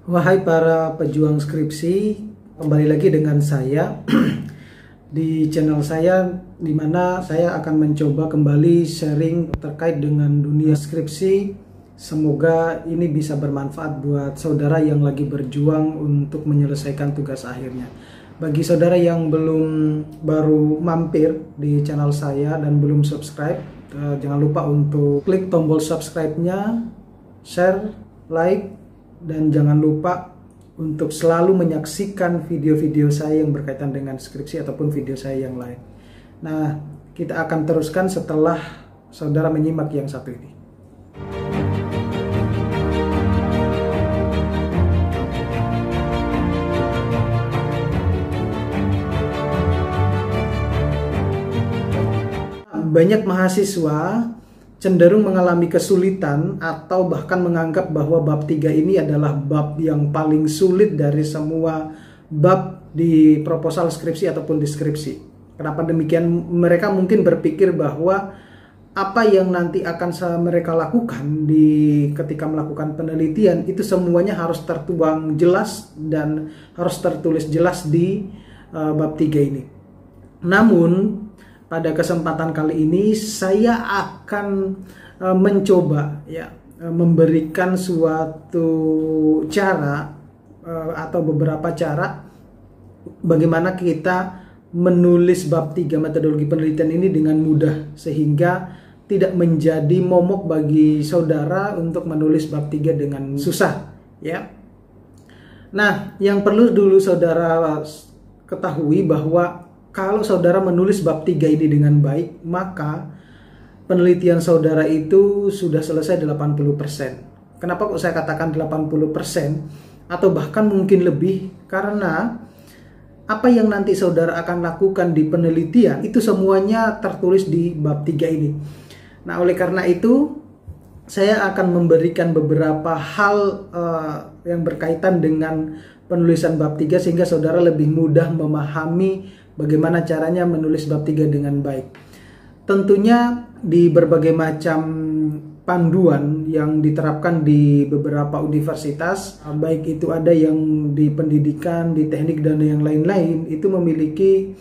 Wahai para pejuang skripsi, kembali lagi dengan saya di channel saya, di mana saya akan mencoba kembali sharing terkait dengan dunia skripsi. Semoga ini bisa bermanfaat buat saudara yang lagi berjuang untuk menyelesaikan tugas akhirnya. Bagi saudara yang baru mampir di channel saya dan belum subscribe, jangan lupa untuk klik tombol subscribe-nya, share, like, dan jangan lupa untuk selalu menyaksikan video-video saya yang berkaitan dengan skripsi ataupun video saya yang lain. Nah, kita akan teruskan setelah saudara menyimak yang satu ini. Banyak mahasiswa cenderung mengalami kesulitan atau bahkan menganggap bahwa bab 3 ini adalah bab yang paling sulit dari semua bab di proposal skripsi ataupun deskripsi. Kenapa demikian? Mereka mungkin berpikir bahwa apa yang nanti akan mereka lakukan ketika melakukan penelitian itu semuanya harus tertuang jelas dan harus tertulis jelas di bab 3 ini. Namun pada kesempatan kali ini saya akan mencoba memberikan suatu cara atau beberapa cara bagaimana kita menulis bab 3 metodologi penelitian ini dengan mudah sehingga tidak menjadi momok bagi saudara untuk menulis bab 3 dengan susah ya. Nah, yang perlu dulu saudara ketahui bahwa kalau saudara menulis bab 3 ini dengan baik, maka penelitian saudara itu sudah selesai 80%. Kenapa kok saya katakan 80%? Atau bahkan mungkin lebih, karena apa yang nanti saudara akan lakukan di penelitian, itu semuanya tertulis di bab 3 ini. Nah, oleh karena itu, saya akan memberikan beberapa hal yang berkaitan dengan penulisan bab 3 sehingga saudara lebih mudah memahami bagaimana caranya menulis bab 3 dengan baik. Tentunya di berbagai macam panduan yang diterapkan di beberapa universitas, baik itu ada yang di pendidikan, di teknik dan yang lain-lain, itu memiliki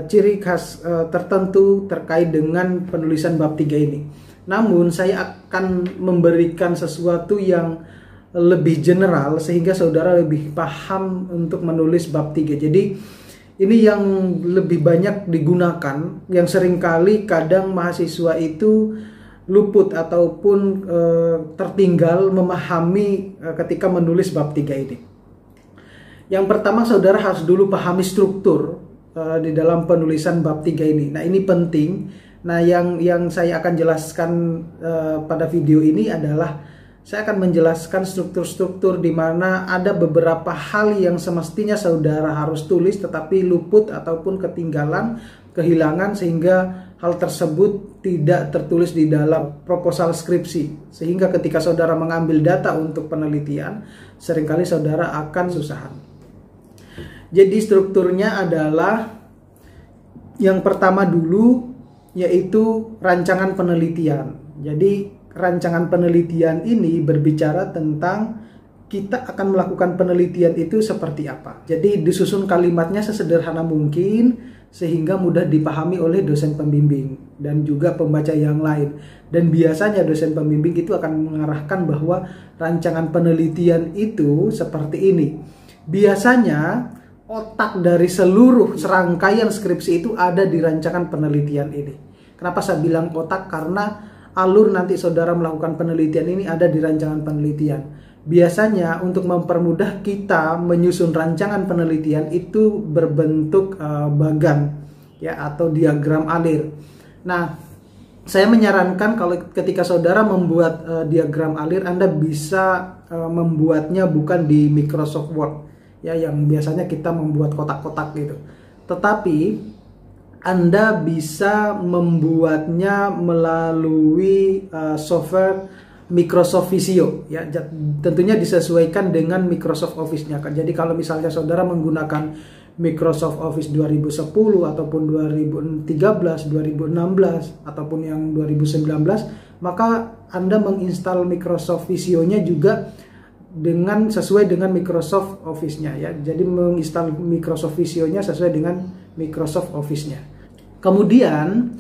ciri khas tertentu terkait dengan penulisan bab 3 ini. Namun saya akan memberikan sesuatu yang lebih general sehingga saudara lebih paham untuk menulis bab 3. Jadi ini yang lebih banyak digunakan, yang seringkali kadang mahasiswa itu luput ataupun tertinggal memahami ketika menulis bab 3 ini. Yang pertama, saudara harus dulu pahami struktur di dalam penulisan bab 3 ini. Nah, ini penting. Nah, yang saya akan jelaskan pada video ini adalah saya akan menjelaskan struktur-struktur di mana ada beberapa hal yang semestinya saudara harus tulis tetapi luput ataupun kehilangan sehingga hal tersebut tidak tertulis di dalam proposal skripsi. Sehingga ketika saudara mengambil data untuk penelitian, seringkali saudara akan susahan. Jadi strukturnya adalah yang pertama dulu yaitu rancangan penelitian. Jadi rancangan penelitian ini berbicara tentang kita akan melakukan penelitian itu seperti apa. Jadi disusun kalimatnya sesederhana mungkin sehingga mudah dipahami oleh dosen pembimbing dan juga pembaca yang lain. Dan biasanya dosen pembimbing itu akan mengarahkan bahwa rancangan penelitian itu seperti ini. Biasanya otak dari seluruh serangkaian skripsi itu ada di rancangan penelitian ini. Kenapa saya bilang otak? Karena alur nanti saudara melakukan penelitian ini ada di rancangan penelitian. Biasanya untuk mempermudah kita menyusun rancangan penelitian itu berbentuk bagan ya atau diagram alir. Nah, saya menyarankan kalau ketika saudara membuat diagram alir, Anda bisa membuatnya bukan di Microsoft Word ya yang biasanya kita membuat kotak-kotak gitu. Tetapi Anda bisa membuatnya melalui software Microsoft Visio ya, tentunya disesuaikan dengan Microsoft Office-nya. Jadi kalau misalnya saudara menggunakan Microsoft Office 2010 ataupun 2013, 2016 ataupun yang 2019, maka Anda menginstal Microsoft Visio-nya juga dengan sesuai dengan Microsoft Office-nya ya. Jadi menginstal Microsoft Visio-nya sesuai dengan Microsoft Office-nya. Kemudian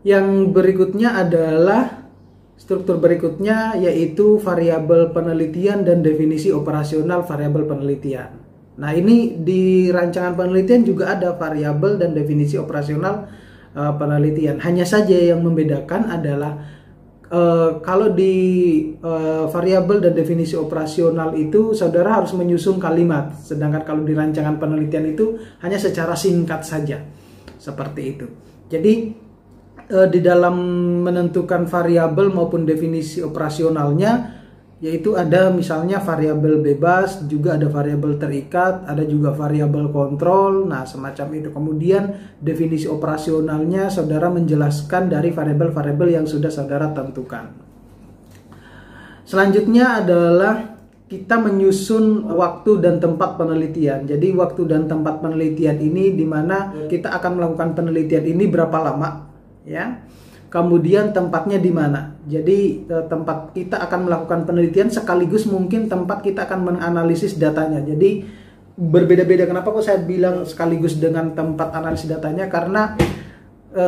yang berikutnya adalah struktur berikutnya, yaitu variabel penelitian dan definisi operasional variabel penelitian. Nah, ini di rancangan penelitian juga ada variabel dan definisi operasional penelitian. Hanya saja yang membedakan adalah kalau di variabel dan definisi operasional itu saudara harus menyusun kalimat, sedangkan kalau di rancangan penelitian itu hanya secara singkat saja, seperti itu. Jadi di dalam menentukan variabel maupun definisi operasionalnya, yaitu ada misalnya variabel bebas, juga ada variabel terikat, ada juga variabel kontrol, nah semacam itu. Kemudian definisi operasionalnya saudara menjelaskan dari variabel-variabel yang sudah saudara tentukan. Selanjutnya adalah kita menyusun waktu dan tempat penelitian. Jadi waktu dan tempat penelitian ini di mana kita akan melakukan penelitian ini berapa lama, ya. Kemudian tempatnya di mana. Jadi tempat kita akan melakukan penelitian sekaligus mungkin tempat kita akan menganalisis datanya. Jadi berbeda-beda. Kenapa kok saya bilang sekaligus dengan tempat analisis datanya? Karena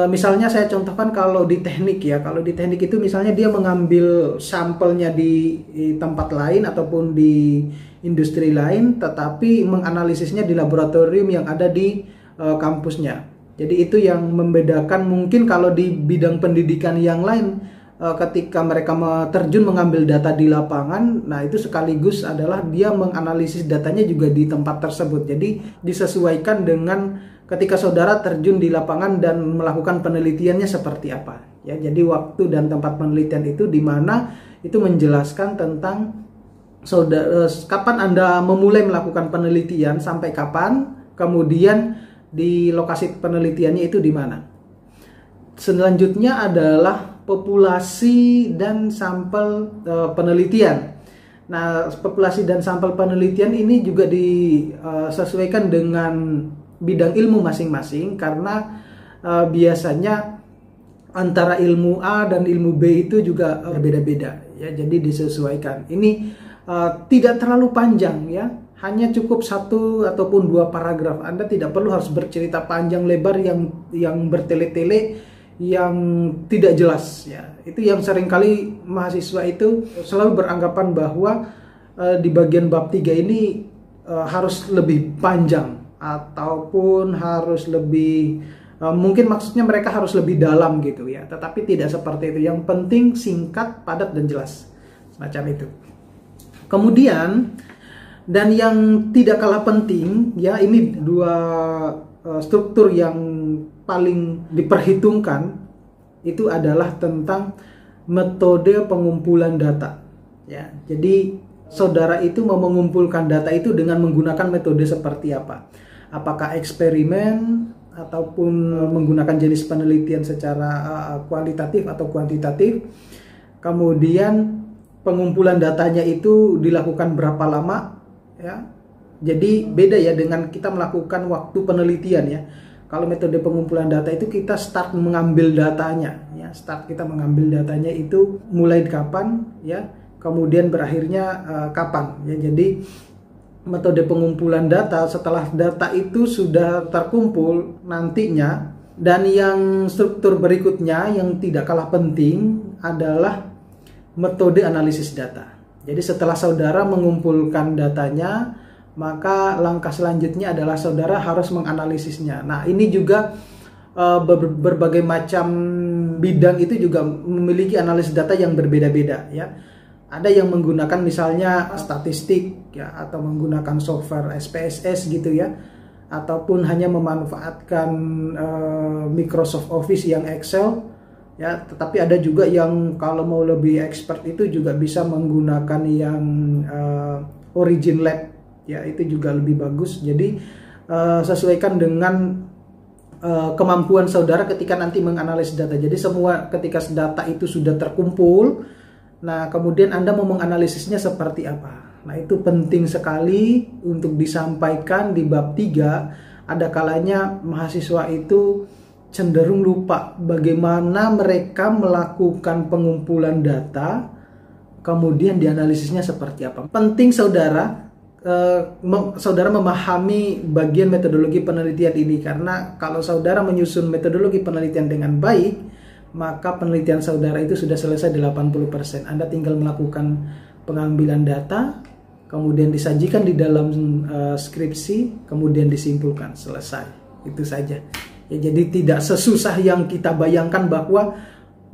misalnya saya contohkan kalau di teknik ya. Kalau di teknik itu misalnya dia mengambil sampelnya di tempat lain ataupun di industri lain, tetapi menganalisisnya di laboratorium yang ada di kampusnya. Jadi itu yang membedakan. Mungkin kalau di bidang pendidikan yang lain, ketika mereka terjun mengambil data di lapangan, nah itu sekaligus adalah dia menganalisis datanya juga di tempat tersebut. Jadi disesuaikan dengan ketika saudara terjun di lapangan dan melakukan penelitiannya seperti apa. Ya, jadi waktu dan tempat penelitian itu di mana itu menjelaskan tentang saudara kapan Anda memulai melakukan penelitian sampai kapan, kemudian di lokasi penelitiannya itu di mana. Selanjutnya adalah populasi dan sampel penelitian. Nah, populasi dan sampel penelitian ini juga disesuaikan dengan bidang ilmu masing-masing, karena biasanya antara ilmu A dan ilmu B itu juga berbeda-beda ya. Jadi disesuaikan. Ini tidak terlalu panjang ya. Hanya cukup 1 ataupun 2 paragraf. Anda tidak perlu harus bercerita panjang lebar yang bertele-tele, yang tidak jelas ya. Itu yang seringkali mahasiswa itu selalu beranggapan bahwa di bagian bab 3 ini harus lebih panjang ataupun harus lebih mungkin maksudnya mereka harus lebih dalam gitu ya. Tetapi tidak seperti itu. Yang penting singkat, padat dan jelas. Semacam itu. Kemudian dan yang tidak kalah penting ya, ini 2 struktur yang paling diperhitungkan itu adalah tentang metode pengumpulan data ya. Jadi saudara itu mau mengumpulkan data itu dengan menggunakan metode seperti apa? Apakah eksperimen ataupun menggunakan jenis penelitian secara kualitatif atau kuantitatif? Kemudian pengumpulan datanya itu dilakukan berapa lama? Ya, jadi beda ya dengan kita melakukan waktu penelitian ya. Kalau metode pengumpulan data itu kita start mengambil datanya ya, kita mengambil datanya itu mulai kapan ya, kemudian berakhirnya kapan ya. Jadi metode pengumpulan data setelah data itu sudah terkumpul nantinya. Dan yang struktur berikutnya yang tidak kalah penting adalah metode analisis data. Jadi setelah saudara mengumpulkan datanya, maka langkah selanjutnya adalah saudara harus menganalisisnya. Nah, ini juga berbagai macam bidang itu juga memiliki analisis data yang berbeda-beda ya. Ada yang menggunakan misalnya statistik ya, atau menggunakan software SPSS gitu ya, ataupun hanya memanfaatkan Microsoft Office yang Excel. Ya, tetapi ada juga yang kalau mau lebih expert itu juga bisa menggunakan yang Origin Lab ya, itu juga lebih bagus. Jadi sesuaikan dengan kemampuan saudara ketika nanti menganalisis data. Jadi semua ketika data itu sudah terkumpul, nah kemudian Anda mau menganalisisnya seperti apa. Nah, itu penting sekali untuk disampaikan di bab 3. Ada kalanya mahasiswa itu cenderung lupa bagaimana mereka melakukan pengumpulan data, kemudian dianalisisnya seperti apa. Penting saudara saudara memahami bagian metodologi penelitian ini, karena kalau saudara menyusun metodologi penelitian dengan baik, maka penelitian saudara itu sudah selesai 80%. Anda tinggal melakukan pengambilan data, kemudian disajikan di dalam skripsi, kemudian disimpulkan, selesai. Itu saja. Ya, jadi tidak sesusah yang kita bayangkan, bahwa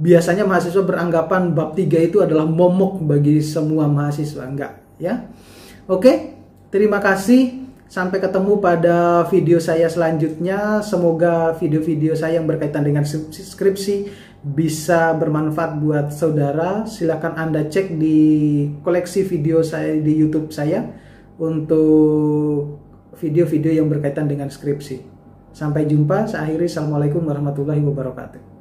biasanya mahasiswa beranggapan bab 3 itu adalah momok bagi semua mahasiswa. Enggak, ya. Oke. Terima kasih, sampai ketemu pada video saya selanjutnya. Semoga video-video saya yang berkaitan dengan skripsi bisa bermanfaat buat saudara. Silakan Anda cek di koleksi video saya di YouTube saya untuk video-video yang berkaitan dengan skripsi. Sampai jumpa, saya akhiri. Assalamualaikum warahmatullahi wabarakatuh.